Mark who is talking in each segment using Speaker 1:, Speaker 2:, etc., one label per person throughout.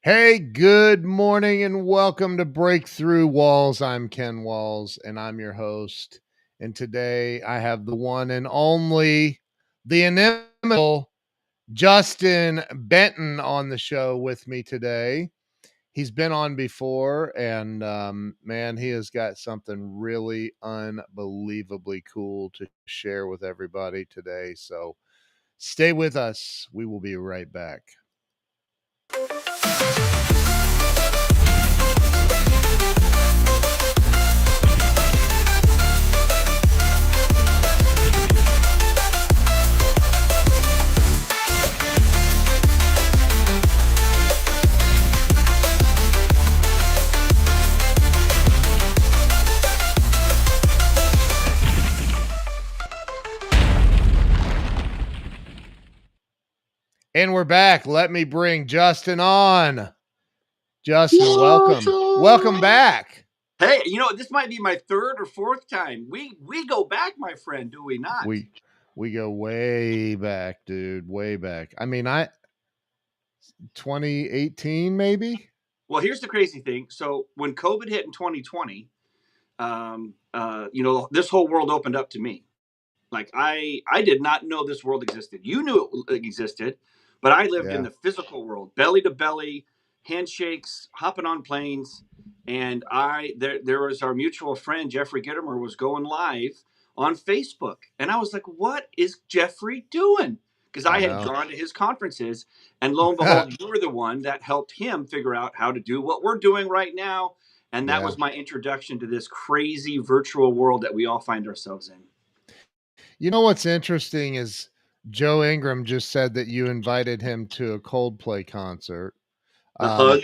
Speaker 1: Hey, good morning and welcome to Breakthrough Walls. I'm Ken Walls and I'm your host. And today I have the one and only, the inimitable Justin Benton on the show with me today. He's been on before and man, he has got something really unbelievably cool to share with everybody today. So stay with us. We will be right back. And we're back. Let me bring Justin on. Justin, welcome. Welcome back.
Speaker 2: Hey, this might be my third or fourth time. We go back, my friend, do we not?
Speaker 1: We go way back, dude. Way back. I mean, 2018 maybe?
Speaker 2: Well, here's the crazy thing. So when COVID hit in 2020, this whole world opened up to me. Like I did not know this world existed. You knew it existed, but I lived in the physical world, belly to belly, handshakes, hopping on planes, and there was our mutual friend Jeffrey Gittimer was going live on Facebook, and I was like, "What is Jeffrey doing?" Because I had gone to his conferences, and lo and behold, you were the one that helped him figure out how to do what we're doing right now, and that was my introduction to this crazy virtual world that we all find ourselves in.
Speaker 1: You know what's interesting is Joe Ingram just said that you invited him to a Coldplay concert.
Speaker 2: Hug.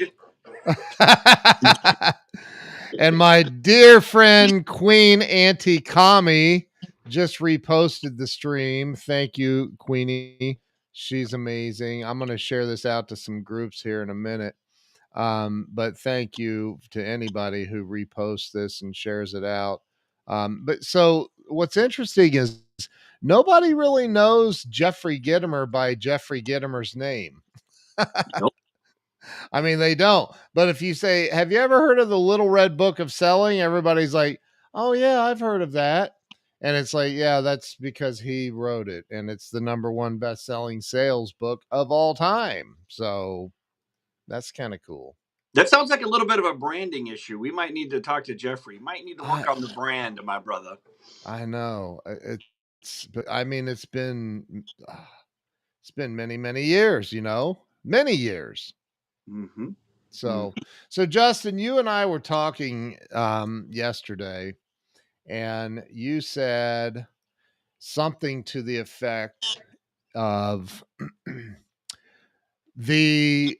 Speaker 1: And my dear friend Queen Auntie Kami just reposted the stream. Thank you, Queenie. She's amazing. I'm going to share this out to some groups here in a minute. But thank you to anybody who reposts this and shares it out. But so what's interesting is nobody really knows Jeffrey Gittimer by Jeffrey Gittimer's name.
Speaker 2: Nope.
Speaker 1: I mean, they don't. But if you say, have you ever heard of the Little Red Book of Selling? Everybody's like, oh, yeah, I've heard of that. And it's like, yeah, that's because he wrote it. And it's the number one best-selling sales book of all time. So that's kind of cool.
Speaker 2: That sounds like a little bit of a branding issue. We might need to talk to Jeffrey. Might need to work on the brand, my brother.
Speaker 1: I know. I mean, it's been many, many years, many years.
Speaker 2: Mm-hmm.
Speaker 1: So Justin, you and I were talking yesterday, and you said something to the effect of the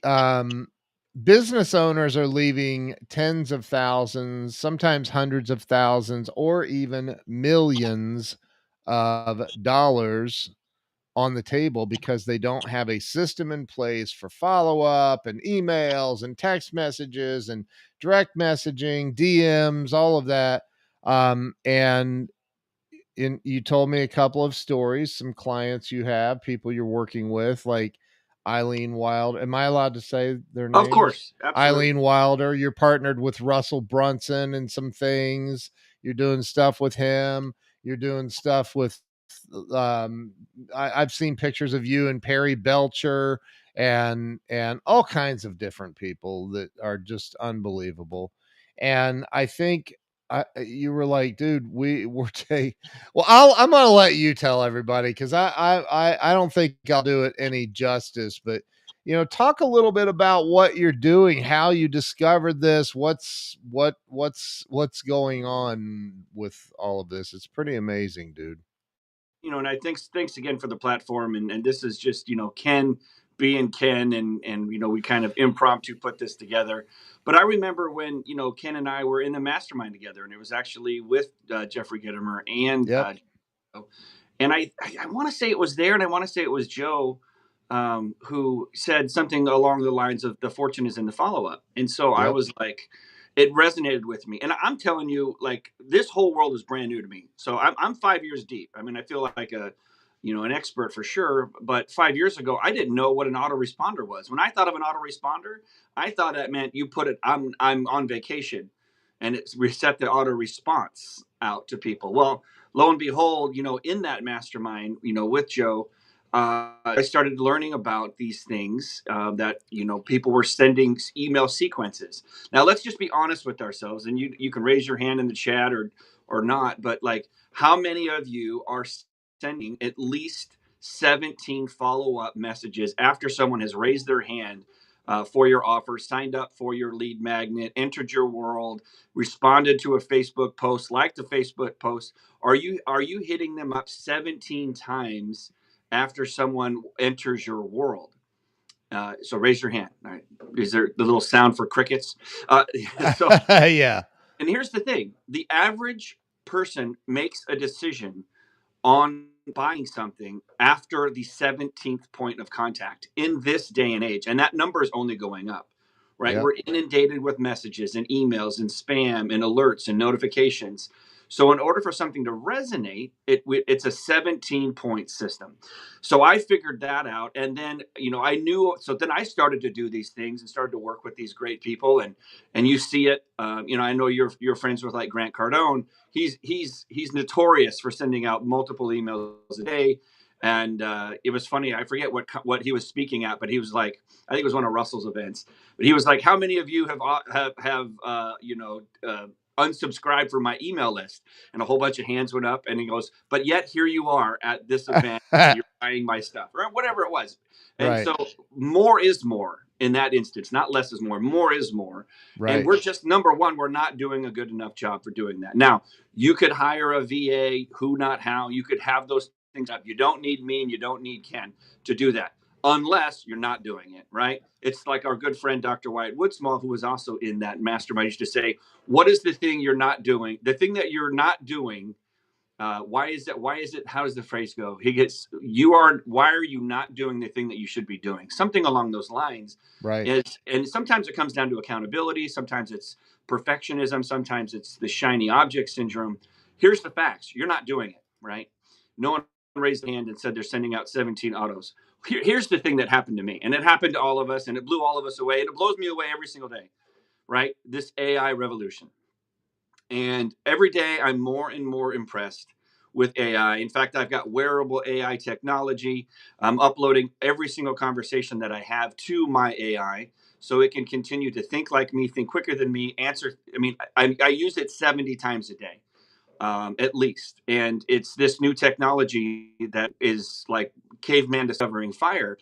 Speaker 1: business owners are leaving tens of thousands, sometimes hundreds of thousands, or even millions of dollars on the table because they don't have a system in place for follow-up and emails and text messages and direct messaging, DMs, all of that. And you told me a couple of stories, some clients you have, people you're working with, like Eileen Wilder. Am I allowed to say their names?
Speaker 2: Of course. Absolutely.
Speaker 1: Eileen Wilder. You're partnered with Russell Brunson and some things. You're doing stuff with him. You're doing stuff with I've seen pictures of you and Perry Belcher and all kinds of different people that are just unbelievable. And I think you were like, dude, we were well, I'm gonna let you tell everybody because I don't think I'll do it any justice, but talk a little bit about what you're doing, how you discovered this, what's going on with all of this. It's pretty amazing, dude.
Speaker 2: And I thanks again for the platform. And this is just, Ken being Ken, and we kind of impromptu put this together. But I remember when, Ken and I were in the mastermind together, and it was actually with Jeffrey Gittimer and and I want to say it was there, and I want to say it was Joe who said something along the lines of the fortune is in the follow up. And so I was like, it resonated with me. And I'm telling you, like, this whole world is brand new to me. So I'm 5 years deep. I mean, I feel like an expert for sure. But 5 years ago, I didn't know what an autoresponder was. When I thought of an autoresponder, I thought that meant you put it, I'm on vacation, and it's reset the auto response out to people. Well, lo and behold, in that mastermind, with Joe, I started learning about these things, that people were sending email sequences. Now, let's just be honest with ourselves, and you can raise your hand in the chat or not, but like, how many of you are sending at least 17 follow-up messages after someone has raised their hand, for your offer, signed up for your lead magnet, entered your world, responded to a Facebook post, liked a Facebook post? Are you hitting them up 17 times after someone enters your world? So raise your hand. All right. Is there the little sound for crickets? So,
Speaker 1: Yeah.
Speaker 2: and here's the thing: the average person makes a decision on buying something after the 17th point of contact in this day and age. And that number is only going up, right?
Speaker 1: Yep.
Speaker 2: We're inundated with messages and emails and spam and alerts and notifications. So, in order for something to resonate, it's a 17-point system. So, I figured that out. And then, I knew. So, then I started to do these things and started to work with these great people. And you see it. I know you're friends with like Grant Cardone. He's notorious for sending out multiple emails a day. And it was funny. I forget what he was speaking at, but he was like, I think it was one of Russell's events. But he was like, "How many of you have unsubscribed from my email list?" And a whole bunch of hands went up. And he goes, "But yet here you are at this event. You're buying my stuff," or whatever it was. And
Speaker 1: Right.
Speaker 2: so more is more in that instance. Not less is more. More is more. And
Speaker 1: Right.
Speaker 2: we're just, number one, we're not doing a good enough job for doing that. Now, you could hire a VA, who, not how. You could have those things up. You don't need me and you don't need Ken to do that, unless you're not doing it, right? It's like our good friend Dr. Wyatt Woodsmall, who was also in that mastermind, used to say, "What is the thing you're not doing? The thing that you're not doing, why is it? Why is it? How does the phrase go?" He gets, "You are. Why are you not doing the thing that you should be doing?" Something along those lines.
Speaker 1: Right.
Speaker 2: And sometimes it comes down to accountability. Sometimes it's perfectionism. Sometimes it's the shiny object syndrome. Here's the facts: you're not doing it, right? No one raised their hand and said they're sending out 17 autos. Here's the thing that happened to me, and it happened to all of us, and it blew all of us away, and it blows me away every single day, right? This AI revolution. And every day I'm more and more impressed with AI. In fact, I've got wearable AI technology. I'm uploading every single conversation that I have to my AI so it can continue to think like me, think quicker than me, answer. I mean, I use it 70 times a day, at least. And it's this new technology that is like caveman discovering fire.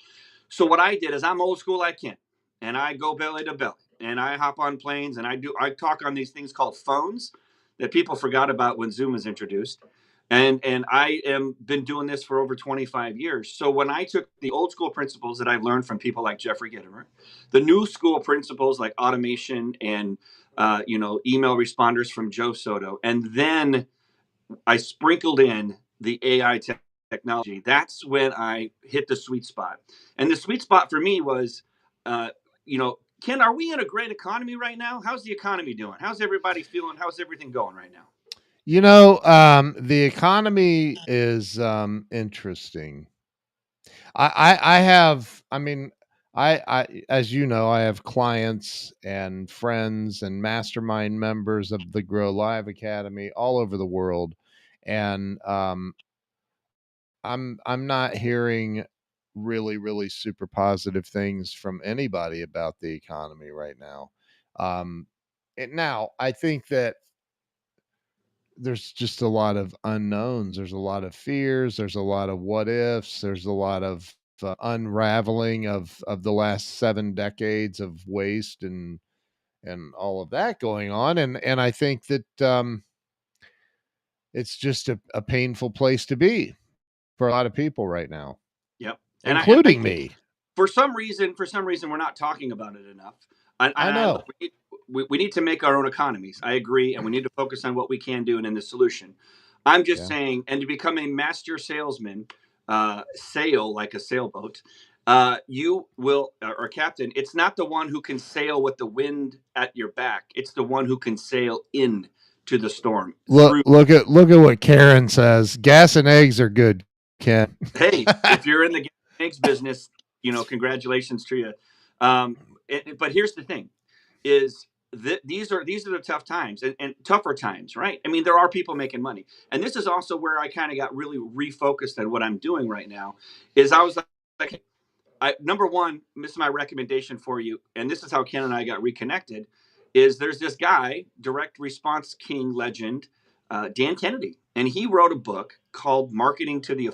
Speaker 2: So what I did is, I'm old school like Ken, and I go belly to belly, and I hop on planes, and I talk on these things called phones that people forgot about when Zoom was introduced. And I am been doing this for over 25 years. So when I took the old school principles that I've learned from people like Jeffrey Gitomer, the new school principles like automation and email responders from Joe Soto, and then I sprinkled in the AI technology. That's when I hit the sweet spot. And the sweet spot for me was, Ken, are we in a great economy right now? How's the economy doing? How's everybody feeling? How's everything going right now?
Speaker 1: The economy is interesting. I have, I mean, as you know, I have clients and friends and mastermind members of the Grow Live Academy all over the world, and I'm not hearing really super positive things from anybody about the economy right now. Um, now I think that there's just a lot of unknowns. There's a lot of fears. There's a lot of what ifs. There's a lot of unraveling of the last 7 decades of waste and all of that going on. And I think that it's just a painful place to be for a lot of people right now,
Speaker 2: Yep. And I
Speaker 1: including
Speaker 2: think
Speaker 1: me.
Speaker 2: for some reason, we're not talking about it enough. And
Speaker 1: I
Speaker 2: I look,
Speaker 1: know.
Speaker 2: we need to make our own economies. I agree, and we need to focus on what we can do and in the solution. I'm just
Speaker 1: Yeah.
Speaker 2: saying, and to become a master salesman, sail like a sailboat. You will, or captain. It's not the one who can sail with the wind at your back. It's the one who can sail in to the storm
Speaker 1: Look
Speaker 2: through.
Speaker 1: look at what Karen says. Gas and eggs are good. Ken.
Speaker 2: Hey, if you're in the eggs business, congratulations to you. Um, but here's the thing: is these are the tough times and tougher times, right? I mean, there are people making money, and this is also where I kind of got really refocused on what I'm doing right now. Is I was like, number one, this is my recommendation for you, and this is how Ken and I got reconnected. Is there's this guy, direct response king legend, Dan Kennedy, and he wrote a book called Marketing to the.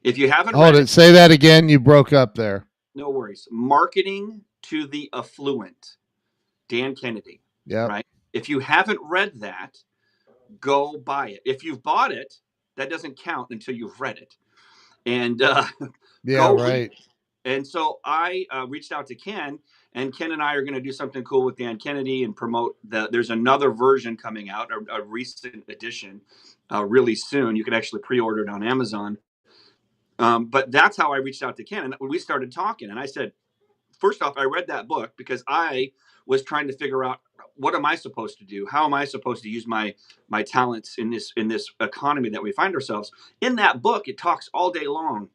Speaker 2: If you haven't
Speaker 1: Hold
Speaker 2: read
Speaker 1: it.
Speaker 2: it,
Speaker 1: Say that again. You broke up there.
Speaker 2: no worries. Marketing to the Affluent, Dan Kennedy,
Speaker 1: Yep.
Speaker 2: right? If you haven't read that, go buy it. If you've bought it, that doesn't count until you've read it. And
Speaker 1: Yeah,
Speaker 2: go read
Speaker 1: right.
Speaker 2: it. And so I reached out to Ken, and Ken and I are going to do something cool with Dan Kennedy and promote there's another version coming out, a recent edition, really soon. You can actually pre-order it on Amazon. But that's how I reached out to Ken, and we started talking. And I said, first off, I read that book because I was trying to figure out what am I supposed to do? How am I supposed to use my talents in this economy that we find ourselves? In that book, it talks all day long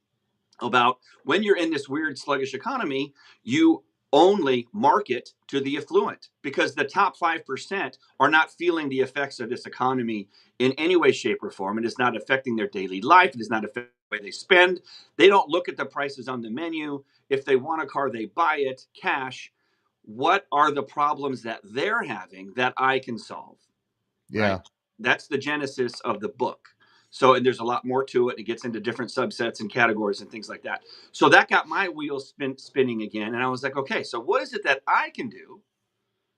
Speaker 2: about when you're in this weird sluggish economy, you only market to the affluent because the top 5% are not feeling the effects of this economy in any way, shape, or form. It is not affecting their daily life. It is not affecting the way they spend. They don't look at the prices on the menu. If they want a car, they buy it cash. What are the problems that they're having that I can solve? Right?
Speaker 1: Yeah.
Speaker 2: That's the genesis of the book. So, and there's a lot more to it. It gets into different subsets and categories and things like that. So that got my wheels spinning again. And I was like, okay, so what is it that I can do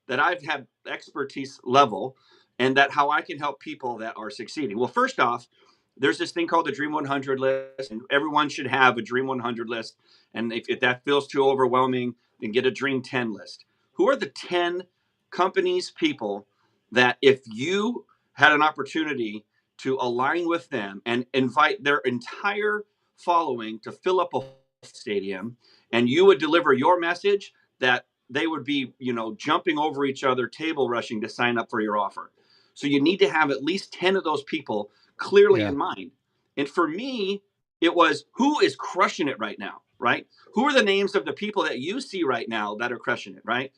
Speaker 2: that I've had expertise level and that how I can help people that are succeeding? Well, first off, there's this thing called the Dream 100 list, and everyone should have a Dream 100 list. And if that feels too overwhelming, then get a Dream 10 list. Who are the 10 companies, people that if you had an opportunity to align with them and invite their entire following to fill up a stadium and you would deliver your message, that they would be, jumping over each other, table rushing to sign up for your offer. So you need to have at least 10 of those people clearly
Speaker 1: Yeah.
Speaker 2: in mind. And for me, it was who is crushing it right now, right? Who are the names of the people that you see right now that are crushing it, right?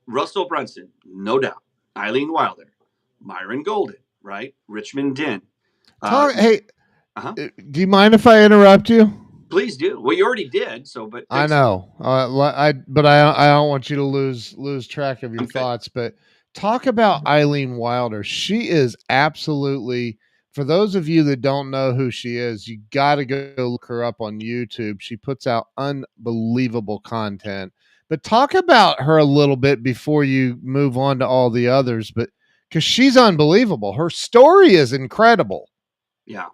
Speaker 2: Russell Brunson, no doubt. Eileen Wilder, Myron Golden, right? Richmond Dinn. Uh,
Speaker 1: Hey,
Speaker 2: uh-huh.
Speaker 1: do you mind if I interrupt you?
Speaker 2: Please do. Well, you already did. So, but
Speaker 1: I
Speaker 2: thanks.
Speaker 1: know. I don't want you to lose track of your
Speaker 2: I'm good.
Speaker 1: thoughts. But talk about Eileen Wilder. She is absolutely. For those of you that don't know who she is, you got to go look her up on YouTube. She puts out unbelievable content. But talk about her a little bit before you move on to all the others. But because she's unbelievable, her story is incredible.
Speaker 2: Yeah.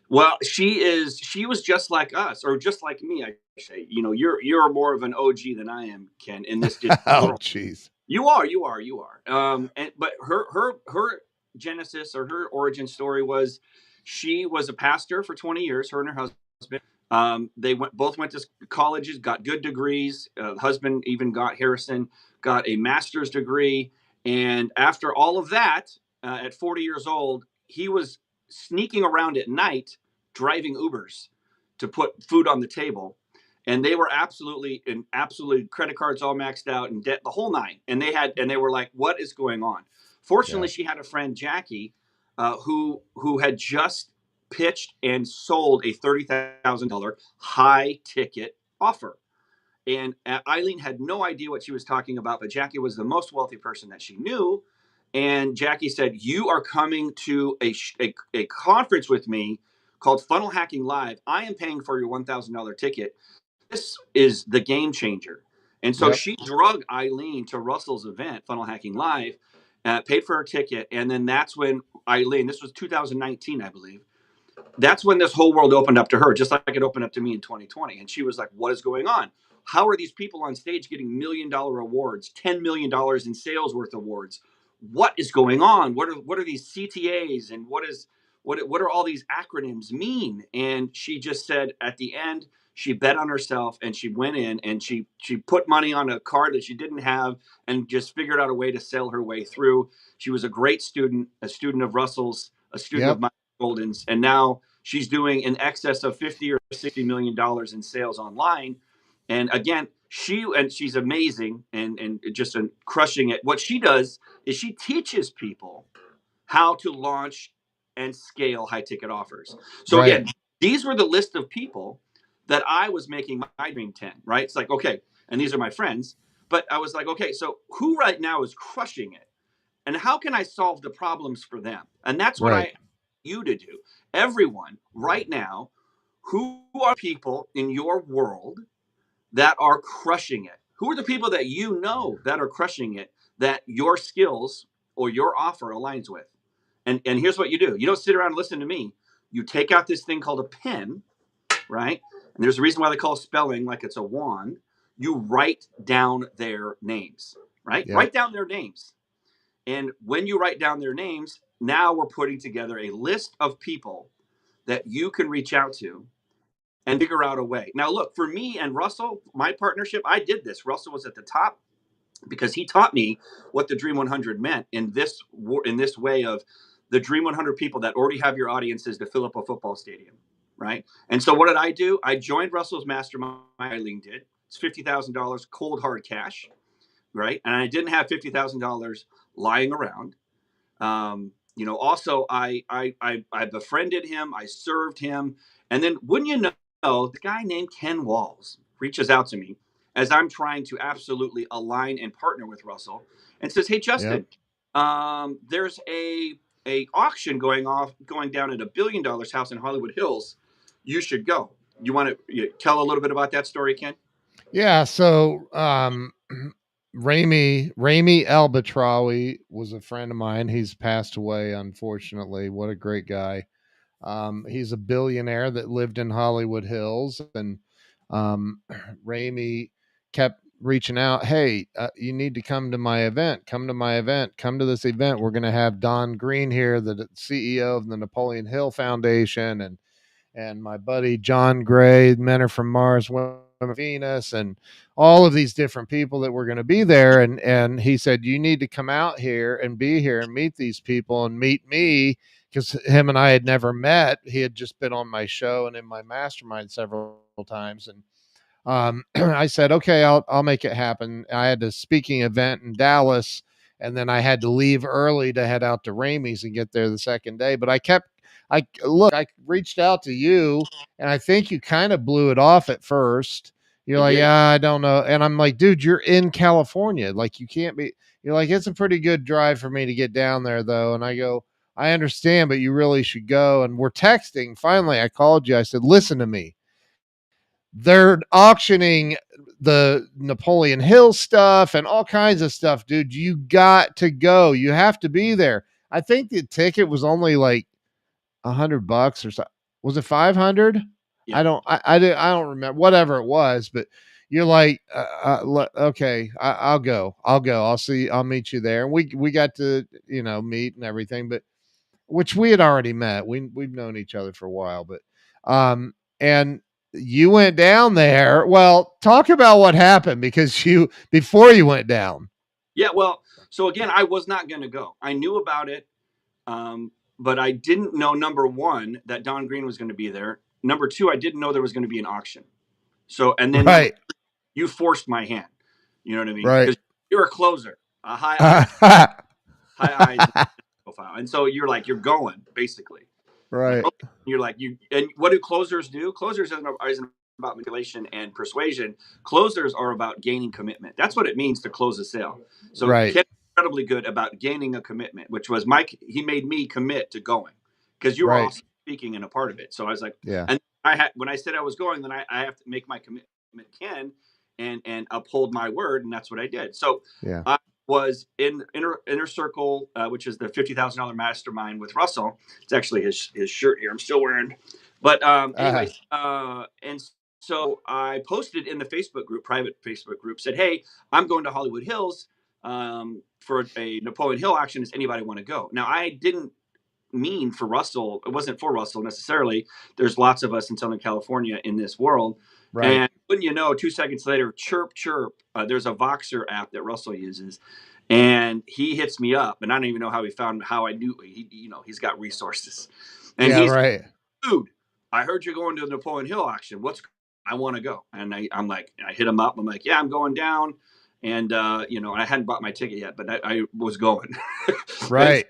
Speaker 2: Well, she was just like us, or just like me, I say. You're more of an OG than I am, Ken, in this digital
Speaker 1: Oh,
Speaker 2: world.
Speaker 1: jeez.
Speaker 2: You are. And but her genesis or her origin story was she was a pastor for 20 years, her and her husband. They both went to colleges, got good degrees. The husband even got a master's degree. And after all of that, at 40 years old, he was sneaking around at night driving Ubers to put food on the table. And they were absolutely credit cards all maxed out and debt, the whole nine. And they were like, "What is going on?"
Speaker 1: Yeah.
Speaker 2: Fortunately, she had a friend, Jackie, who had just pitched and sold a $30,000 high ticket offer. And Eileen had no idea what she was talking about, but Jackie was the most wealthy person that she knew. And Jackie said, "You are coming to a conference with me called Funnel Hacking Live. I am paying for your $1,000 ticket. This is the game changer." And so
Speaker 1: Yep.
Speaker 2: she drug Eileen to Russell's event, Funnel Hacking Live, paid for her ticket. And then that's when Eileen, this was 2019, I believe, that's when this whole world opened up to her, just like it opened up to me in 2020. And she was like, "What is going on? How are these people on stage getting $1 million awards, $10 million in sales worth awards? What is going on? What are these CTAs and what are all these acronyms mean?" And she just said at the end, she bet on herself and she went in and she put money on a card that she didn't have and just figured out a way to sell her way through. She was a great student, a student of Russell's, a student of
Speaker 1: Yep.
Speaker 2: my Golden's, and now She's doing in excess of 50 or $60 million in sales online. And again, she's amazing and just crushing it. What she does is she teaches people how to launch and scale high ticket offers. So
Speaker 1: Right.
Speaker 2: again, these were the list of people that I was making my dream 10, right? It's like, okay, and these are my friends, but I was like, okay, so who right now is crushing it? And how can I solve the problems for them? And that's what I
Speaker 1: Right.
Speaker 2: ask you to do. Everyone right now, who are people in your world that are crushing it? Who are the people that you know that are crushing it that your skills or your offer aligns with? And here's what you do. You don't sit around and listen to me. You take out this thing called a pen, right? And there's a reason why they call spelling like it's a wand. You write down their names, right?
Speaker 1: Yep.
Speaker 2: Write down their names. And when you write down their names, now we're putting together a list of people that you can reach out to and figure out a way. Now, look, for me and Russell, my partnership, I did this. Russell was at the top because he taught me what the Dream 100 meant in this way of the Dream 100 people that already have your audiences to fill up a football stadium, right? And so what did I do? I joined Russell's mastermind. Eileen did. It's $50,000 cold hard cash, right? And I didn't have $50,000 lying around. Also I befriended him, I served him, and then wouldn't you know, the guy named Ken Walls reaches out to me as I'm trying to absolutely align and partner with Russell, and says, "Hey
Speaker 1: Yep.
Speaker 2: Justin, there's a auction going down at $1 billion house in Hollywood Hills. You should go. You want to tell a little bit about that story, Ken?"
Speaker 1: Yeah. So, Ramy Albatrawi was a friend of mine. He's passed away, unfortunately. What a great guy. He's a billionaire that lived in Hollywood Hills, and um, Ramy kept reaching out. Hey, you need to come to my event. Come to my event. Come to this event. We're going to have Don Green here, the CEO of the Napoleon Hill Foundation, and my buddy John Gray, Men Are From Mars, Women of Venus, and all of these different people that were going to be there. And he said, you need to come out here and be here and meet these people and meet me, because him and I had never met. He had just been on my show and in my mastermind several times. And I said, okay, I'll make it happen. I had a speaking event in Dallas, and then I had to leave early to head out to Ramey's and get there the second day. But I reached out to you, and I think you kind of blew it off at first. You're
Speaker 2: I
Speaker 1: like,
Speaker 2: did.
Speaker 1: I don't know. And I'm like, dude, you're in California. Like, you can't be. You're like, it's a pretty good drive for me to get down there, though. And I go, I understand, but you really should go. And we're texting. Finally, I called you. I said, listen to me. They're auctioning the Napoleon Hill stuff and all kinds of stuff, dude. You got to go. You have to be there. I think the ticket was only like $100 or so. Was it 500?
Speaker 2: Yeah.
Speaker 1: I don't remember, whatever it was, but you're like, okay, I'll go. I'll meet you there. And we got to, meet and everything, but which we had already met. We've known each other for a while, but and you went down there. Well, talk about what happened, because you before you went down.
Speaker 2: Yeah. Well, so again, I was not going to go. I knew about it. But I didn't know, number one, that Don Green was going to be there. Number two, I didn't know there was going to be an auction. So, and then number,
Speaker 1: Right.
Speaker 2: you forced my hand. You know what I mean?
Speaker 1: Right.
Speaker 2: Because you're a closer, a high eyes profile, and so you're like, you're going basically. Like,
Speaker 1: Right.
Speaker 2: okay. You're like, and what do closers do? Closers isn't about manipulation and persuasion. Closers are about gaining commitment. That's what it means to close a sale. So
Speaker 1: Right.
Speaker 2: Ken incredibly good about gaining a commitment, which was Mike. He made me commit to going because you were
Speaker 1: Right.
Speaker 2: also speaking and a part of it. So I was like,
Speaker 1: Yeah.
Speaker 2: and I had when I said I was going, then I have to make my commitment, Ken, and uphold my word, and that's what I did. So
Speaker 1: Yeah.
Speaker 2: I was in inner circle, which is the $50,000 mastermind with Russell. It's actually his shirt here. I'm still wearing. But
Speaker 1: Uh,
Speaker 2: anyways, and so I posted in the Facebook group, private Facebook group, said, "Hey, I'm going to Hollywood Hills for a Napoleon Hill auction. Does anybody want to go?" Now, I didn't mean for Russell. It wasn't for Russell necessarily. There's lots of us in Southern California in this world.
Speaker 1: right.
Speaker 2: And wouldn't you know, 2 seconds later, chirp, chirp, there's a Voxer app that Russell uses. And he hits me up, and I don't even know how he found how I knew he's got resources. And
Speaker 1: Yeah.
Speaker 2: he's,
Speaker 1: Right.
Speaker 2: dude, I heard you're going to the Napoleon Hill auction. I want to go. And I'm like, I hit him up. I'm like, yeah, I'm going down. And, and I hadn't bought my ticket yet, but I was going. And
Speaker 1: Right.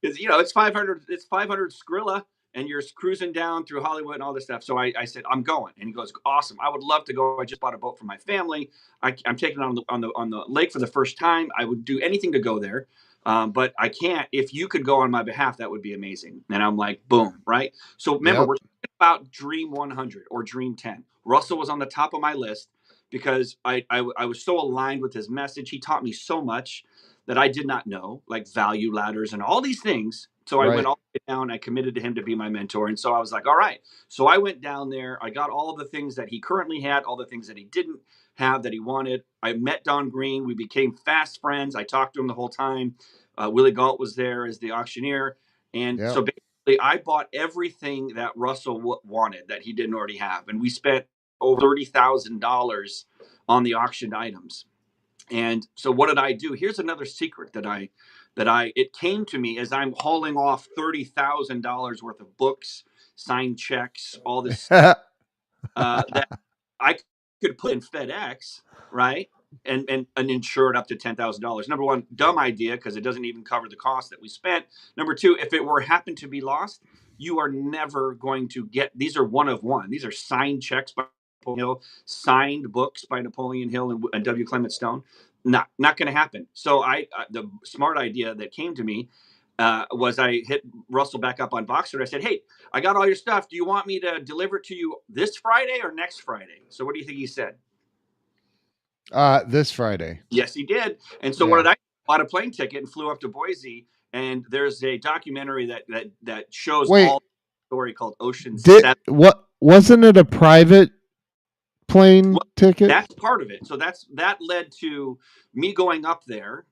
Speaker 2: because it's 500 Skrilla, and you're cruising down through Hollywood and all this stuff. So I said, I'm going. And he goes, awesome. I would love to go. I just bought a boat for my family. I'm taking it on the lake for the first time. I would do anything to go there. But I can't. If you could go on my behalf, that would be amazing. And I'm like, boom, right? So remember,
Speaker 1: Yep.
Speaker 2: we're talking about Dream 100 or Dream 10. Russell was on the top of my list because I was so aligned with his message. He taught me so much that I did not know, like value ladders and all these things. So I went
Speaker 1: Right.
Speaker 2: all the way down. I committed to him to be my mentor. And so I was like, all right. So I went down there. I got all the things that he currently had, all the things that he didn't have that he wanted. I met Don Green. We became fast friends. I talked to him the whole time. Willie Galt was there as the auctioneer. And so
Speaker 1: Yep.
Speaker 2: basically, I bought everything that Russell wanted that he didn't already have. And we spent over $30,000 on the auctioned items. And so what did I do? Here's another secret it came to me as I'm hauling off $30,000 worth of books, signed checks, all this stuff that I could put in FedEx, right? And insure it up to $10,000. Number one, dumb idea because it doesn't even cover the cost that we spent. Number two, if it were happened to be lost, you are never going to get. These are one of one. These are signed checks by Napoleon Hill, signed books by Napoleon Hill and W. Clement Stone. Not going to happen. So the smart idea that came to me was I hit Russell back up on Boxer. I said, hey, I got all your stuff. Do you want me to deliver it to you this Friday or next Friday? So what do you think he said?
Speaker 1: This Friday.
Speaker 2: Yes, he did. And so what
Speaker 1: Yeah.
Speaker 2: did I bought a plane ticket and flew up to Boise. And there's a documentary that shows
Speaker 1: Wait,
Speaker 2: all the story called Ocean
Speaker 1: did
Speaker 2: 7.
Speaker 1: what wasn't it a private plane
Speaker 2: Well,
Speaker 1: ticket?
Speaker 2: that's part of it. So that led to me going up there.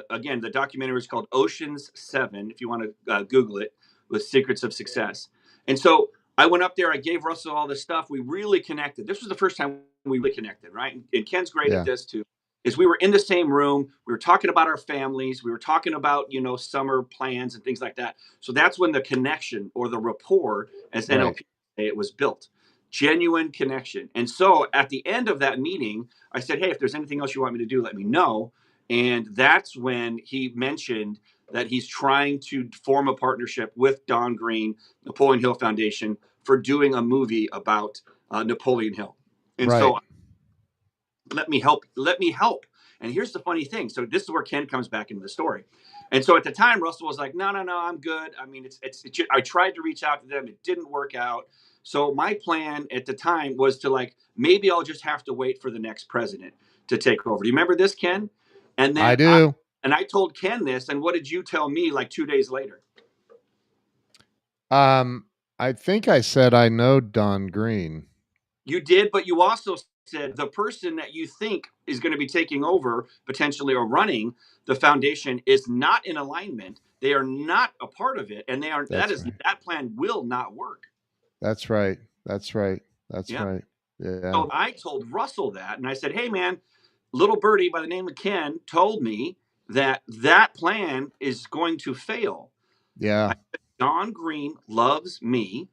Speaker 2: Again, the documentary is called Ocean's 7. If you want to Google it, with Secrets of Success. And so I went up there. I gave Russell all this stuff. We really connected. This was the first time we really connected, right? And Ken's great at
Speaker 1: Yeah.
Speaker 2: this too. Is we were in the same room. We were talking about our families. We were talking about summer plans and things like that. So that's when the connection or the rapport, as
Speaker 1: Right.
Speaker 2: NLP say, it was built. Genuine connection. And so at the end of that meeting, I said, hey, if there's anything else you want me to do, let me know. And that's when he mentioned that he's trying to form a partnership with Don Green, Napoleon Hill Foundation, for doing a movie about Napoleon Hill. And
Speaker 1: Right.
Speaker 2: so let me help. Let me help. And here's the funny thing. So this is where Ken comes back into the story. And so at the time, Russell was like, no, I'm good. I mean, I tried to reach out to them. It didn't work out. So my plan at the time was to like, maybe I'll just have to wait for the next president to take over. Do you remember this, Ken? And
Speaker 1: I
Speaker 2: then
Speaker 1: do.
Speaker 2: I told Ken this. And what did you tell me like 2 days later?
Speaker 1: Um, I think I said I know Don Green.
Speaker 2: You did, but you also said the person that you think is going to be taking over potentially or running the foundation is not in alignment. They are not a part of it, and
Speaker 1: That's right.
Speaker 2: that plan will not work.
Speaker 1: That's right. That's right. That's
Speaker 2: Yeah.
Speaker 1: right. Yeah.
Speaker 2: So I told Russell that, and I said, "Hey, man, little birdie by the name of Ken told me that plan is going to fail."
Speaker 1: Yeah.
Speaker 2: I said, Don Green loves me.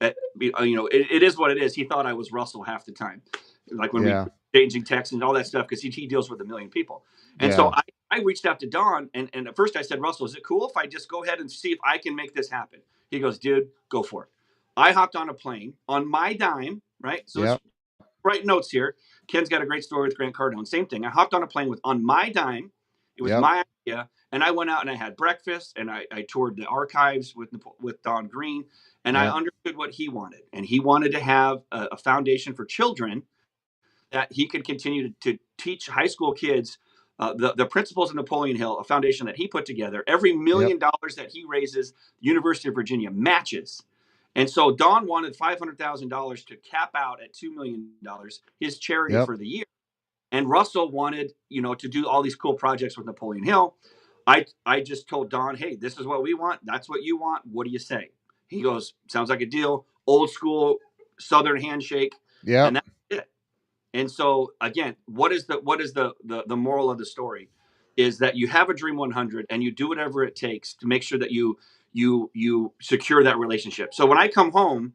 Speaker 2: It is what it is. He thought I was Russell half the time, like when we
Speaker 1: Yeah.
Speaker 2: changing text and all that stuff, because he deals with a million people. And so
Speaker 1: Yeah.
Speaker 2: I reached out to Don, and at first I said, Russell, is it cool if I just go ahead and see if I can make this happen? He goes, dude, go for it. I hopped on a plane on my dime, right? So let's
Speaker 1: Yep.
Speaker 2: write notes here. Ken's got a great story with Grant Cardone. Same thing. I hopped on a plane on my dime. It was
Speaker 1: Yep.
Speaker 2: my idea. And I went out and I had breakfast and I toured the archives with Don Green, and I
Speaker 1: Yep.
Speaker 2: understood what he wanted. And he wanted to have a foundation for children that he could continue to teach high school kids the principles of Napoleon Hill, a foundation that he put together. Every
Speaker 1: Yep.
Speaker 2: $1 million that he raises, the University of Virginia matches. And so Don wanted $500,000 to cap out at $2 million his charity
Speaker 1: Yep.
Speaker 2: for the year. And Russell wanted, to do all these cool projects with Napoleon Hill. I just told Don, hey, this is what we want. That's what you want. What do you say? He goes, sounds like a deal. Old school Southern handshake, and
Speaker 1: Yep.
Speaker 2: that's it. And so again, what is the moral of the story? Is that you have a Dream 100 and you do whatever it takes to make sure that you secure that relationship. So when I come home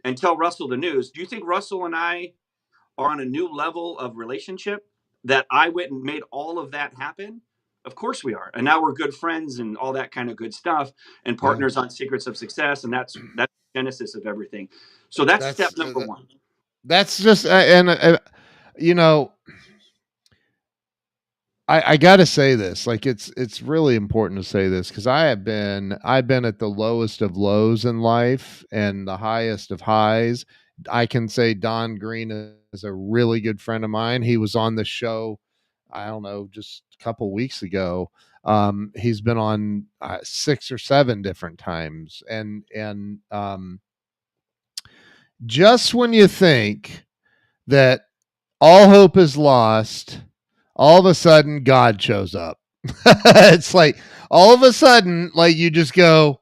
Speaker 2: and tell Russell the news. Do you think Russell and I are on a new level of relationship that I went and made all of that happen? Of course we are. And now we're good friends and all that kind of good stuff, and
Speaker 1: Yeah.
Speaker 2: partners on Secrets of Success. And that's the genesis of everything. So that's
Speaker 1: That's
Speaker 2: step number one.
Speaker 1: that's just and you know, I got to say this. Like it's really important to say this because I've been at the lowest of lows in life and the highest of highs. I can say Don Green is a really good friend of mine. He was on the show, I don't know, just a couple weeks ago. He's been on 6 or 7 different times, and just when you think that all hope is lost, all of a sudden God shows up. It's like all of a sudden, like you just go,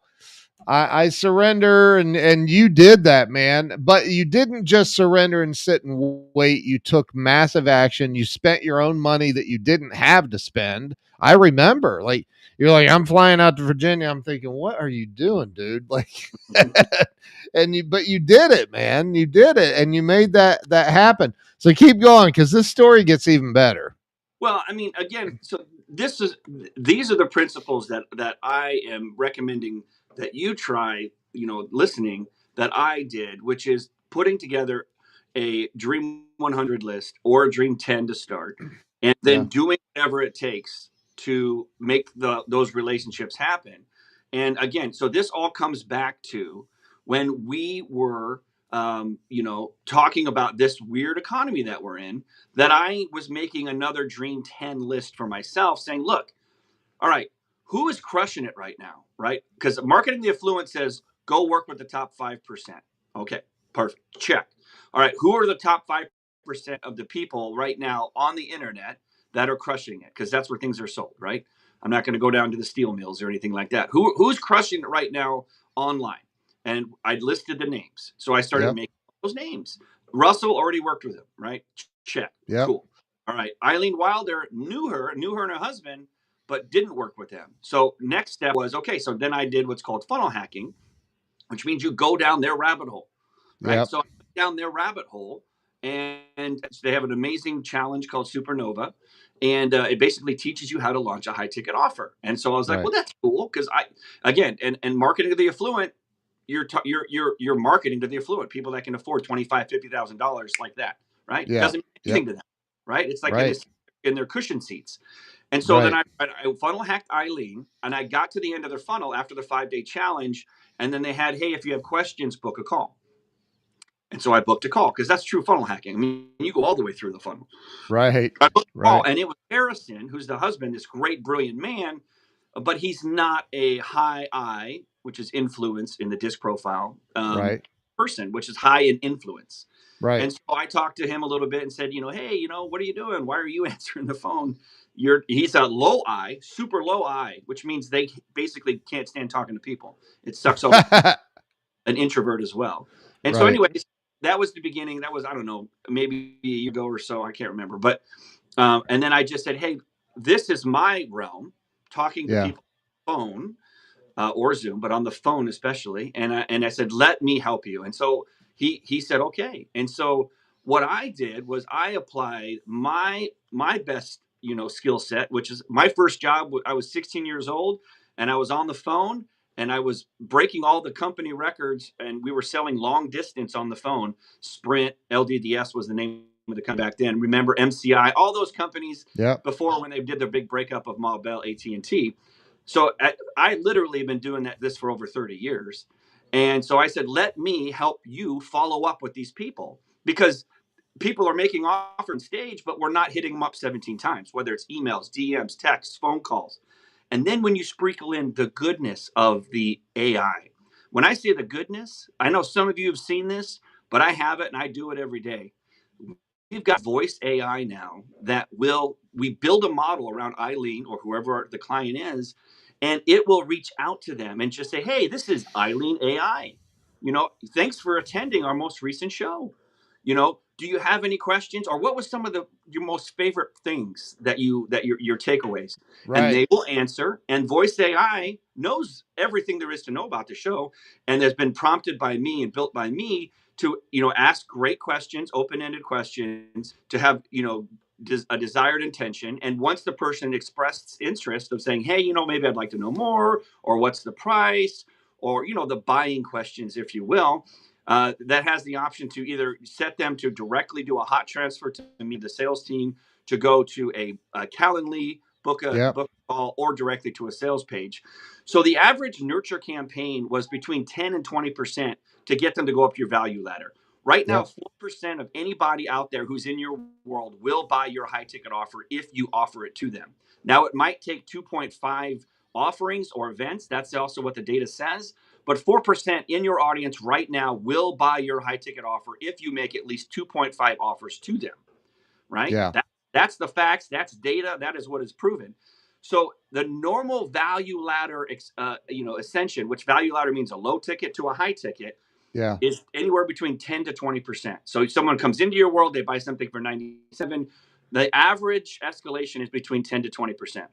Speaker 1: I surrender, and you did that, man. But you didn't just surrender and sit and wait. You took massive action. You spent your own money that you didn't have to spend. I remember, like you're like, I'm flying out to Virginia. I'm thinking, what are you doing, dude? Like, but you did it, man. You did it, and you made that happen. So keep going because this story gets even better.
Speaker 2: Well, I mean, again, so these are the principles that I am recommending that you try, listening, that I did, which is putting together a Dream 100 list or a Dream 10 to start, and then
Speaker 1: Yeah,
Speaker 2: doing whatever it takes to make those relationships happen. And again, so this all comes back to when we were, talking about this weird economy that we're in, that I was making another Dream 10 list for myself saying, look, all right, who is crushing it right now? Right? Because marketing the affluent says, go work with the top 5%. Okay, perfect. Check. All right, who are the top 5% of the people right now on the internet that are crushing it? Because that's where things are sold, right? I'm not going to go down to the steel mills or anything like that. Who's crushing it right now online? And I listed the names. So I started
Speaker 1: yep,
Speaker 2: making those names. Russell already worked with him, right? Check.
Speaker 1: yep,
Speaker 2: Cool. All right. Eileen Wilder knew her and her husband, but didn't work with them. So next step was, okay, so then I did what's called funnel hacking, which means you go down their rabbit hole, right?
Speaker 1: yep,
Speaker 2: So I went down their rabbit hole, and they have an amazing challenge called Supernova, and it basically teaches you how to launch a high ticket offer. And so I was like,
Speaker 1: right.
Speaker 2: well, that's cool because and marketing to the affluent, you're marketing to the affluent, people that can afford $25,000-$50,000 like that, right?
Speaker 1: Yeah,
Speaker 2: Doesn't mean
Speaker 1: yep,
Speaker 2: anything to them, right? It's like
Speaker 1: right,
Speaker 2: in their cushion seats. And so then
Speaker 1: right.
Speaker 2: I funnel hacked Eileen, and I got to the end of their funnel after the 5-day challenge. And then they had, hey, if you have questions, book a call. And so I booked a call because that's true funnel hacking. I mean, you go all the way through the funnel.
Speaker 1: Right.
Speaker 2: I booked a call,
Speaker 1: Right.
Speaker 2: and it was Harrison, who's the husband, this great, brilliant man, but he's not a high I, which is influence in the disc profile,
Speaker 1: Right.
Speaker 2: person, which is high in influence.
Speaker 1: Right.
Speaker 2: And so I talked to him a little bit and said, hey, what are you doing? Why are you answering the phone? He's a low I, super low I, which means they basically can't stand talking to people. It sucks all the an introvert as well. And so,
Speaker 1: Right.
Speaker 2: anyways, that was the beginning. That was, I don't know, maybe a year ago or so. I can't remember. But and then I just said, hey, this is my realm, talking to
Speaker 1: Yeah.
Speaker 2: people on the phone, or Zoom, but on the phone especially. And I said, let me help you. And so he said, okay. And so what I did was I applied my best skill set, which is my first job. I was 16 years old, and I was on the phone, and I was breaking all the company records, and we were selling long distance on the phone. Sprint, LDDS was the name of the company back then. Remember MCI, all those companies
Speaker 1: Yep.
Speaker 2: before when they did their big breakup of Ma Bell, AT&T. So I literally have been doing this for over 30 years. And so I said, let me help you follow up with these people, because people are making offers on stage, but we're not hitting them up 17 times, whether it's emails, DMs, texts, phone calls. And then when you sprinkle in the goodness of the AI, when I say the goodness, I know some of you have seen this, but I have it and I do it every day. We've got voice AI now that we build a model around Eileen or whoever the client is, and it will reach out to them and just say, hey, this is Eileen AI. Thanks for attending our most recent show. Do you have any questions, or what was some of your most favorite things that your takeaways? And
Speaker 1: Right.
Speaker 2: they will answer. And voice AI knows everything there is to know about the show, and has been prompted by me and built by me to, ask great questions, open-ended questions, to have, a desired intention. And once the person expressed interest of saying, hey, maybe I'd like to know more, or what's the price, or, the buying questions, if you will, that has the option to either set them to directly do a hot transfer to me, the sales team, to go to a Calendly,
Speaker 1: Yep.
Speaker 2: book a call, or directly to a sales page. So the average nurture campaign was between 10 and 20% to get them to go up your value ladder. Right now,
Speaker 1: Yep.
Speaker 2: 4% of anybody out there who's in your world will buy your high ticket offer if you offer it to them. Now, it might take 2.5 offerings or events. That's also what the data says. But 4% in your audience right now will buy your high ticket offer if you make at least 2.5 offers to them, right?
Speaker 1: Yeah.
Speaker 2: That's the facts. That's data. That is what is proven. So the normal value ladder, ascension, which value ladder means a low ticket to a high ticket,
Speaker 1: Yeah.
Speaker 2: is anywhere between 10 to 20%. So if someone comes into your world, they buy something for 97. The average escalation is between 10 to 20%.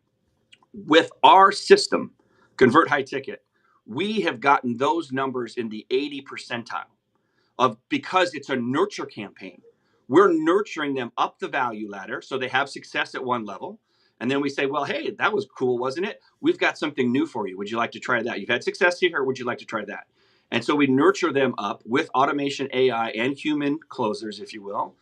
Speaker 2: With our system, Convert High Ticket, we have gotten those numbers in the 80 percentile of, because it's a nurture campaign. We're nurturing them up the value ladder so they have success at one level. And then we say, well, hey, that was cool, wasn't it? We've got something new for you. Would you like to try that? You've had success here, or would you like to try that? And so we nurture them up with automation, AI, and human closers, if you will.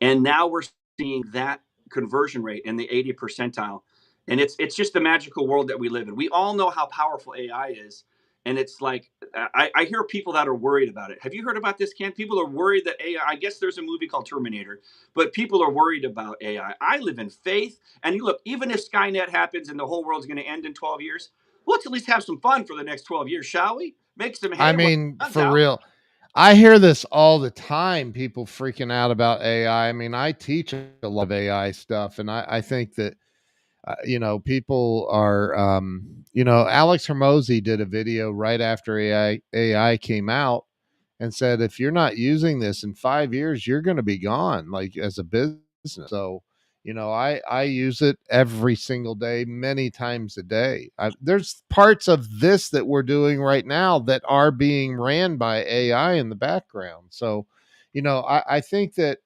Speaker 2: And now we're seeing that conversion rate in the 80 percentile. And it's just the magical world that we live in. We all know how powerful AI is. And it's like, I hear people that are worried about it. Have you heard about this, Ken? People are worried that AI, I guess there's a movie called Terminator, but people are worried about AI. I live in faith. And you look, even if Skynet happens and the whole world's going to end in 12 years, let's at least have some fun for the next 12 years, shall we? Make some
Speaker 1: I
Speaker 2: hay while
Speaker 1: mean,
Speaker 2: the sun's
Speaker 1: for
Speaker 2: out.
Speaker 1: real. I hear this all the time, people freaking out about AI. I mean, I teach a lot of AI stuff, and I think that, people are, Alex Hermosi did a video right after AI came out and said, if you're not using this in 5 years, you're going to be gone, like as a business. So, I use it every single day, many times a day. There's parts of this that we're doing right now that are being ran by AI in the background. So, I think that,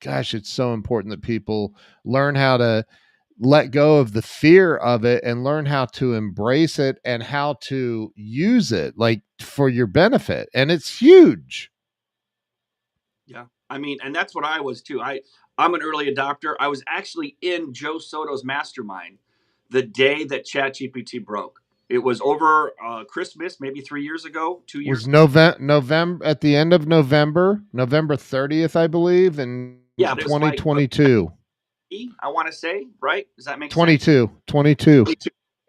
Speaker 1: gosh, it's so important that people learn how to let go of the fear of it and learn how to embrace it and how to use it like for your benefit. And it's huge.
Speaker 2: Yeah. I mean, and that's what I was too. I'm an early adopter. I was actually in Joe Soto's mastermind the day that ChatGPT broke. It was over Christmas, maybe 3 years ago, 2 years.
Speaker 1: Was November at the end of November 30th, I believe, in
Speaker 2: Yeah, it was like
Speaker 1: 2022.
Speaker 2: I want to say, right? Does that make sense?
Speaker 1: 22.
Speaker 2: 22.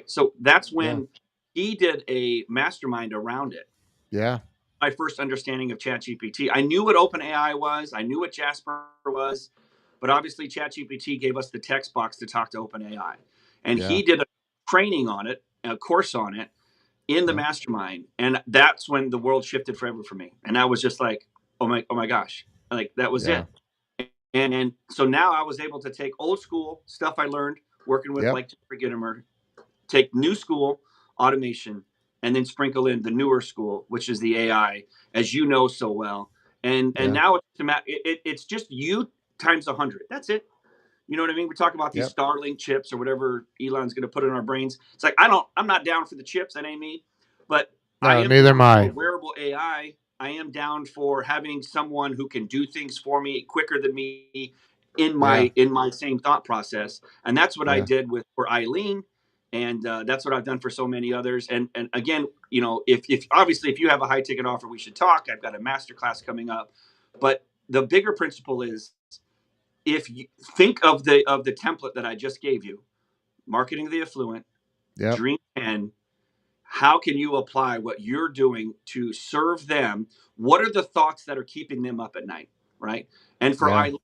Speaker 2: So that's
Speaker 1: Yeah.
Speaker 2: when he did a mastermind around it.
Speaker 1: Yeah.
Speaker 2: My first understanding of ChatGPT. I knew what OpenAI was. I knew what Jasper was, but obviously ChatGPT gave us the text box to talk to OpenAI, and
Speaker 1: Yeah.
Speaker 2: he did a training on it, a course on it in the
Speaker 1: Yeah.
Speaker 2: mastermind, and that's when the world shifted forever for me. And I was just like, oh my gosh, like that was
Speaker 1: Yeah.
Speaker 2: it. And so now I was able to take old school stuff I learned working with
Speaker 1: Yep.
Speaker 2: like Jeffrey Gitomer, take new school automation, and then sprinkle in the newer school, which is the AI, as you know so well. And
Speaker 1: Yeah.
Speaker 2: now it's just you times 100. That's it. You know what I mean? We talk about these
Speaker 1: Yep.
Speaker 2: Starlink chips or whatever Elon's going to put in our brains. It's like I'm not down for the chips. That ain't me. But I
Speaker 1: No,
Speaker 2: am
Speaker 1: neither
Speaker 2: down
Speaker 1: am
Speaker 2: for
Speaker 1: I.
Speaker 2: wearable AI. I am down for having someone who can do things for me quicker than me
Speaker 1: Yeah.
Speaker 2: in my same thought process. And that's what I
Speaker 1: Yeah.
Speaker 2: did with for Eileen, and that's what I've done for so many others. And again, if obviously if you have a high ticket offer, we should talk. I've got a masterclass coming up, but the bigger principle is, if you think of the template that I just gave you, marketing the affluent,
Speaker 1: Yep.
Speaker 2: dream 10, how can you apply what you're doing to serve them? What are the thoughts that are keeping them up at night, right? And for
Speaker 1: Yeah.
Speaker 2: Eileen,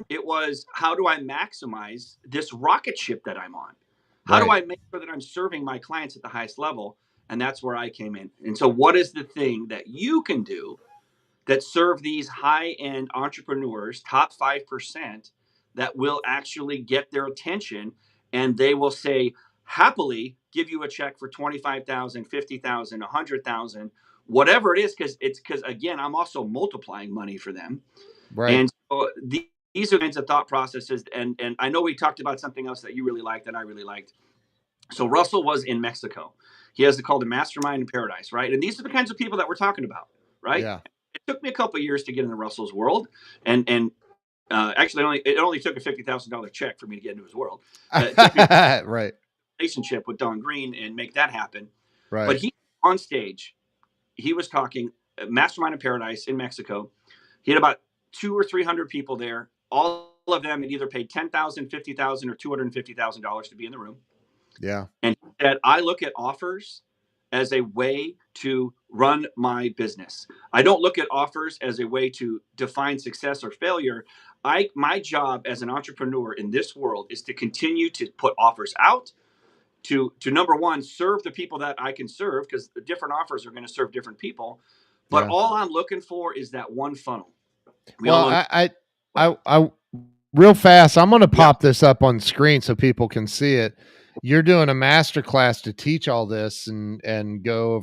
Speaker 2: it was, how do I maximize this rocket ship that I'm on? How do
Speaker 1: Right.
Speaker 2: I make sure that I'm serving my clients at the highest level? And that's where I came in. And so what is the thing that you can do that serve these high-end entrepreneurs, top 5%, that will actually get their attention, and they will say happily give you a check for 25,000, 50,000, 100,000 whatever it is, because again, I'm also multiplying money for them.
Speaker 1: Right.
Speaker 2: And so these are kinds of thought processes. And I know we talked about something else that you really liked and I really liked. So Russell was in Mexico. He has called a mastermind in paradise, right? And these are the kinds of people that we're talking about, right?
Speaker 1: Yeah.
Speaker 2: It took me a couple of years to get into Russell's world, and actually, it only took a $50,000 check for me to get into his world. It took me a
Speaker 1: Right.
Speaker 2: relationship with Don Green and make that happen. But
Speaker 1: Right.
Speaker 2: he on stage, he was talking Mastermind in Paradise in Mexico. He had about 200 or 300 people there. All of them had either paid $10,000, $50,000, or $250,000 to be in the room.
Speaker 1: Yeah.
Speaker 2: And he said, I look at offers as a way to run my business. I don't look at offers as a way to define success or failure. My job as an entrepreneur in this world is to continue to put offers out to number one, serve the people that I can serve, because the different offers are going to serve different people. But
Speaker 1: Yeah.
Speaker 2: all I'm looking for is that one funnel. We all
Speaker 1: Well,
Speaker 2: know.
Speaker 1: I real fast, I'm going to
Speaker 2: Yep.
Speaker 1: pop this up on screen so people can see it. You're doing a master class to teach all this and go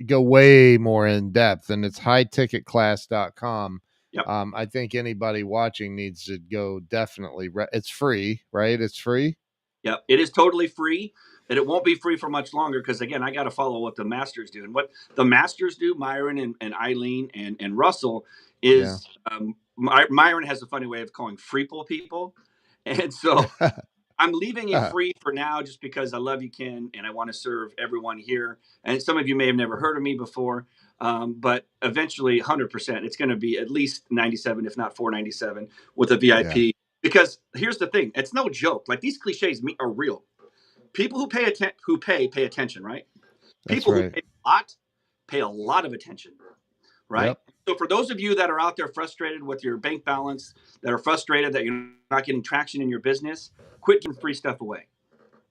Speaker 1: way more in depth, and it's highticketclass.com.
Speaker 2: Yep.
Speaker 1: I think anybody watching needs to go definitely. It's free, right? It's free.
Speaker 2: Yep. It is totally free, and it won't be free for much longer because, again, I got to follow what the masters do. And what the masters do, Myron and Eileen and Russell,
Speaker 1: Yeah.
Speaker 2: is Myron has a funny way of calling freeple people. And so I'm leaving it free for now just because I love you, Ken, and I want to serve everyone here. And some of you may have never heard of me before, but eventually, 100%, it's going to be at least 97, if not 497, with a VIP.
Speaker 1: Yeah.
Speaker 2: Because here's the thing: it's no joke. Like, these cliches are real. People who pay attention, right?
Speaker 1: That's
Speaker 2: People who
Speaker 1: right.
Speaker 2: pay a lot of attention, right?
Speaker 1: Yep.
Speaker 2: So for those of you that are out there frustrated with your bank balance, that are frustrated that you're not getting traction in your business, quit giving free stuff away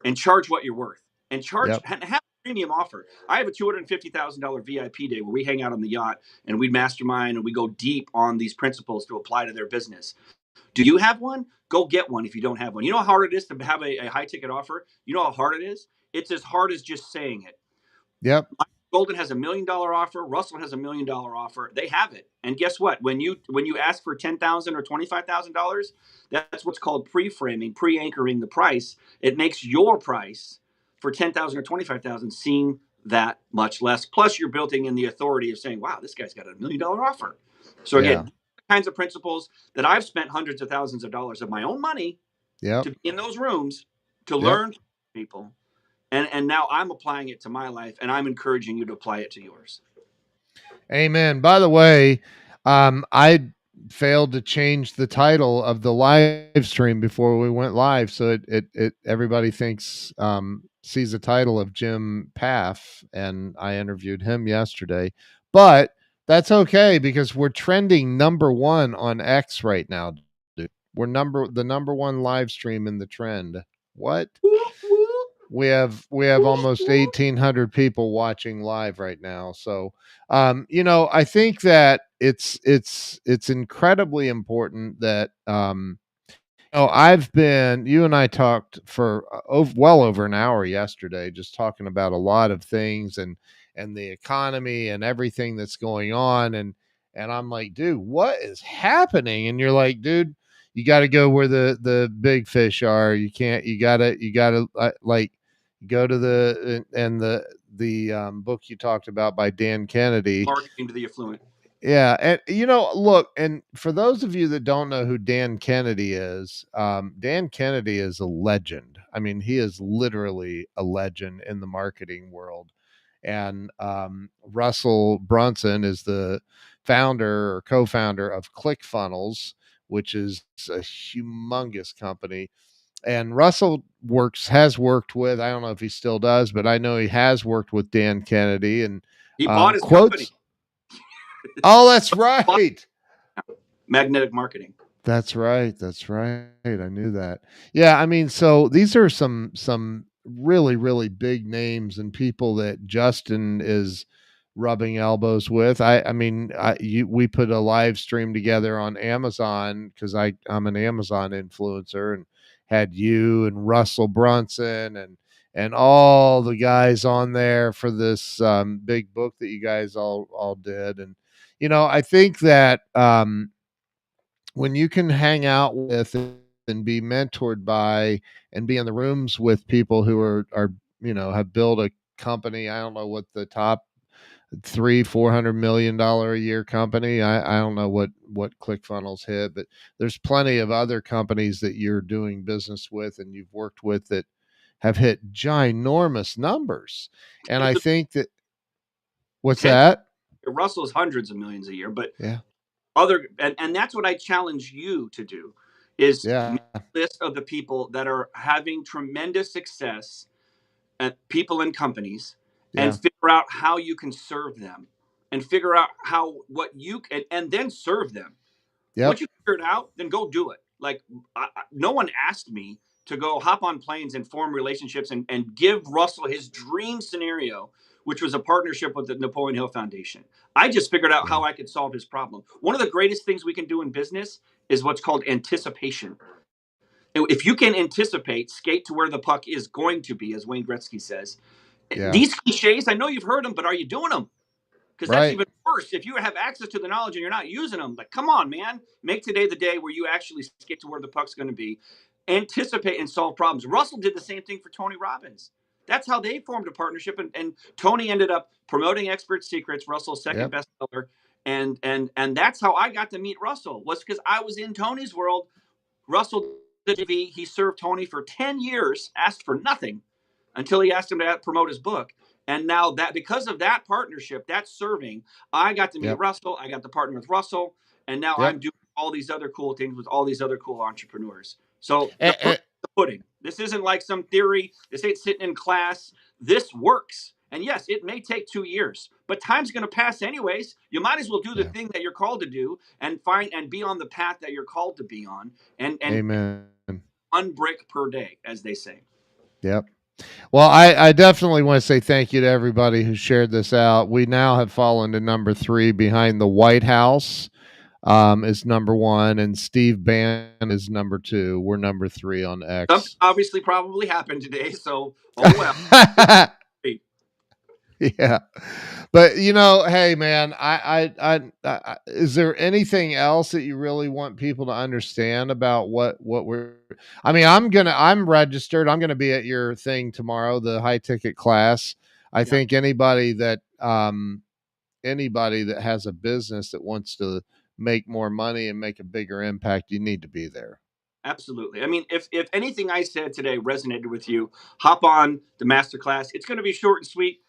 Speaker 2: and charge what you're worth, and
Speaker 1: Yep.
Speaker 2: have a premium offer. I have a $250,000 VIP day where we hang out on the yacht and we mastermind and we go deep on these principles to apply to their business. Do you have one? Go get one if you don't have one. You know how hard it is to have a high ticket offer? You know how hard it is? It's as hard as just saying it.
Speaker 1: Yep.
Speaker 2: Golden has $1 million offer. Russell has $1 million offer. They have it. And guess what? When you ask for $10,000 or $25,000, that's what's called pre-framing, pre-anchoring the price. It makes your price for $10,000 or $25,000 seem that much less. Plus, you're building in the authority of saying, "Wow, this guy's got $1 million offer." So
Speaker 1: Yeah.
Speaker 2: again, kinds of principles that I've spent hundreds of thousands of dollars of my own money
Speaker 1: Yep.
Speaker 2: to be in those rooms to
Speaker 1: Yep.
Speaker 2: learn from people. And now I'm applying it to my life, and I'm encouraging you to apply it to yours.
Speaker 1: Amen. By the way, I failed to change the title of the live stream before we went live, so it everybody thinks sees the title of Jim Paff, and I interviewed him yesterday, but that's okay because we're trending number one on X right now, dude. We're the number one live stream in the trend. What? We have almost 1,800 people watching live right now. So, I think that it's incredibly important that you and I talked for well over an hour yesterday, just talking about a lot of things and the economy and everything that's going on, and I'm like, dude, what is happening? And you're like, dude, you got to go where the big fish are. You gotta like go to the book you talked about by Dan Kennedy.
Speaker 2: Marketing to the affluent.
Speaker 1: Yeah, and look, and for those of you that don't know who Dan Kennedy is, Dan Kennedy is a legend. I mean, he is literally a legend in the marketing world. And Russell Brunson is the founder or co-founder of ClickFunnels, which is a humongous company. And Russell has worked with, I don't know if he still does, but I know he has worked with Dan Kennedy and
Speaker 2: He bought his company.
Speaker 1: quotes. Oh, that's right.
Speaker 2: Magnetic Marketing.
Speaker 1: That's right. That's right. I knew that. Yeah, I mean, so these are some really really big names and people that Justin is rubbing elbows with. We put a live stream together on Amazon because I'm an Amazon influencer and had you and Russell Brunson and all the guys on there for this big book that you guys all did. And I think that when you can hang out with and be mentored by and be in the rooms with people who are have built a company. I don't know what the top 300-400 million dollar a year company. I don't know what ClickFunnels hit, but there's plenty of other companies that you're doing business with and you've worked with that have hit ginormous numbers. And I think that what's
Speaker 2: 10,
Speaker 1: that?
Speaker 2: Russell's hundreds of millions a year, but
Speaker 1: Yeah.
Speaker 2: and that's what I challenge you to do is make
Speaker 1: Yeah.
Speaker 2: a list of the people that are having tremendous success at people and companies, and
Speaker 1: Yeah.
Speaker 2: figure out how you can serve them, and figure out how what you can, and then serve them. Once
Speaker 1: Yep.
Speaker 2: you figure it out, then go do it. Like, no one asked me to go hop on planes and form relationships and give Russell his dream scenario, which was a partnership with the Napoleon Hill Foundation. I just figured out
Speaker 1: Yeah.
Speaker 2: how I could solve his problem. One of the greatest things we can do in business is what's called anticipation. If you can anticipate, skate to where the puck is going to be, as Wayne Gretzky says.
Speaker 1: Yeah.
Speaker 2: These cliches, I know you've heard them, but are you doing them? Because that's
Speaker 1: Right.
Speaker 2: even worse. If you have access to the knowledge and you're not using them, like, come on, man, make today the day where you actually skate to where the puck's going to be, anticipate and solve problems. Russell did the same thing for Tony Robbins. That's how they formed a partnership, and Tony ended up promoting Expert Secrets, Russell's second
Speaker 1: Yep.
Speaker 2: bestseller, and that's how I got to meet Russell, was because I was in Tony's world. Russell did TV. He served Tony for 10 years, asked for nothing until he asked him to promote his book. And now that, because of that partnership, that serving, I got to meet
Speaker 1: Yep.
Speaker 2: Russell. I got to partner with Russell. And now I'm
Speaker 1: Yep.
Speaker 2: doing all these other cool things with all these other cool entrepreneurs. So the
Speaker 1: And,
Speaker 2: proof is the pudding. This isn't like some theory. This ain't sitting in class. This works. And yes, it may take 2 years, but time's going to pass anyways. You might as well do the
Speaker 1: yeah.
Speaker 2: thing that you're called to do, and find and be on the path that you're called to be on, and
Speaker 1: Amen.
Speaker 2: one brick per day, as they say.
Speaker 1: Yep. Well, I definitely want to say thank you to everybody who shared this out. We now have fallen to number 3 behind the White House is number 1, and Steve Bannon is number 2. We're number 3 on
Speaker 2: Something
Speaker 1: X.
Speaker 2: obviously probably happened today, so oh well.
Speaker 1: Yeah, but hey man, is there anything else that you really want people to understand about what we're? I mean, I'm registered. I'm gonna be at your thing tomorrow, the high ticket class. I
Speaker 2: Yeah,
Speaker 1: think anybody that has a business that wants to make more money and make a bigger impact, you need to be there.
Speaker 2: absolutely. I mean, if anything I said today resonated with you, hop on the masterclass. It's going to be short and sweet.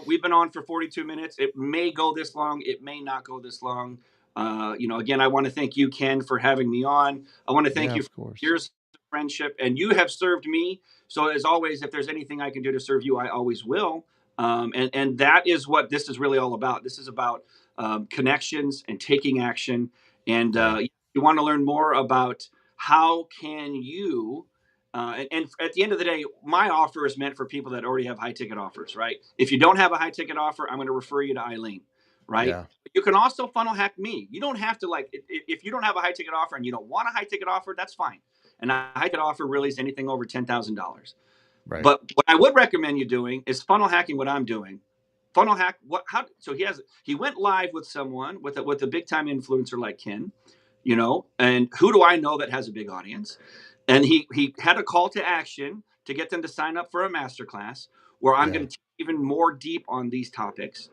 Speaker 2: We've been on for 42 minutes. It may go this long. It may not go this long. Again, I want to thank you, Ken, for having me on. I want to thank
Speaker 1: Yeah,
Speaker 2: you for
Speaker 1: of course.
Speaker 2: years of friendship, and you have served me. So as always, if there's anything I can do to serve you, I always will. And that is what this is really all about. This is about connections and taking action. And
Speaker 1: Yeah,
Speaker 2: you want to learn more about how can you and at the end of the day, my offer is meant for people that already have high ticket offers, right? If you don't have a high ticket offer, I'm going to refer you to Eileen, right?
Speaker 1: yeah,
Speaker 2: You can also funnel hack me. You don't have to, like, if you don't have a high ticket offer and you don't want a high ticket offer, that's fine. And a high ticket offer really is anything over $10,000.
Speaker 1: right.
Speaker 2: But what I would recommend you doing is funnel hacking what I'm doing. Funnel hack what how so he went live with someone with a big time influencer like Ken, and who do I know that has a big audience? And he had a call to action to get them to sign up for a masterclass where I'm
Speaker 1: Yeah,
Speaker 2: going to take even more deep on these topics.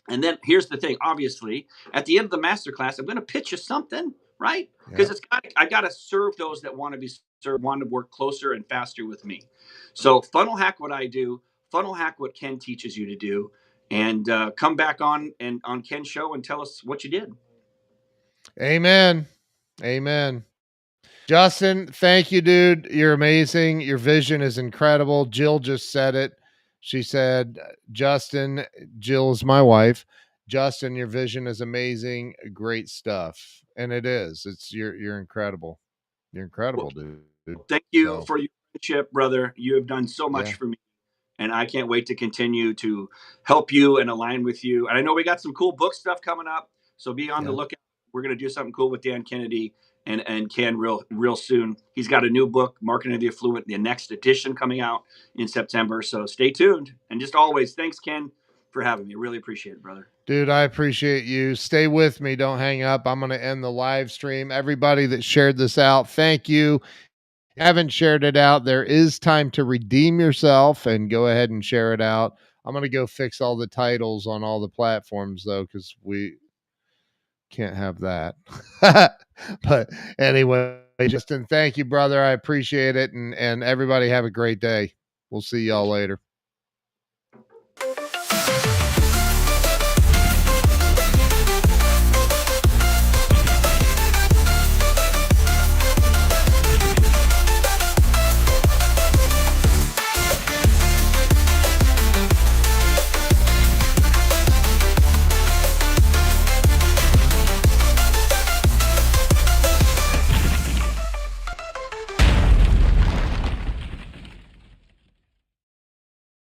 Speaker 2: And then here's the thing, obviously, at the end of the masterclass, I'm going to pitch you something, right? Because
Speaker 1: yeah.
Speaker 2: I got to serve those that want to be served, want to work closer and faster with me. So funnel hack what I do, funnel hack what Ken teaches you to do, and come back on Ken's show and tell us what you did.
Speaker 1: Amen. Amen. Justin, thank you, dude. You're amazing. Your vision is incredible. Jill just said it. She said, Justin, Jill is my wife. Justin, your vision is amazing. Great stuff. And it is. You're incredible. You're
Speaker 2: Well,
Speaker 1: incredible, dude.
Speaker 2: thank you
Speaker 1: So
Speaker 2: for your friendship, brother. You have done so much
Speaker 1: yeah,
Speaker 2: for me, and I can't wait to continue to help you and align with you. And I know we got some cool book stuff coming up, so be on the
Speaker 1: yeah.
Speaker 2: lookout. We're going to do something cool with Dan Kennedy, and Ken real soon. He's got a new book, Marketing of the Affluent, the next edition coming out in September. So stay tuned. And just always, thanks, Ken, for having me. Really appreciate it, brother.
Speaker 1: Dude, I appreciate you. Stay with me. Don't hang up. I'm going to end the live stream. Everybody that shared this out, thank you. Haven't shared it out, there is time to redeem yourself, and go ahead and share it out. I'm going to go fix all the titles on all the platforms, though, because we can't have that. But anyway, Justin, thank you, brother. I appreciate it. And everybody have a great day. We'll see y'all later.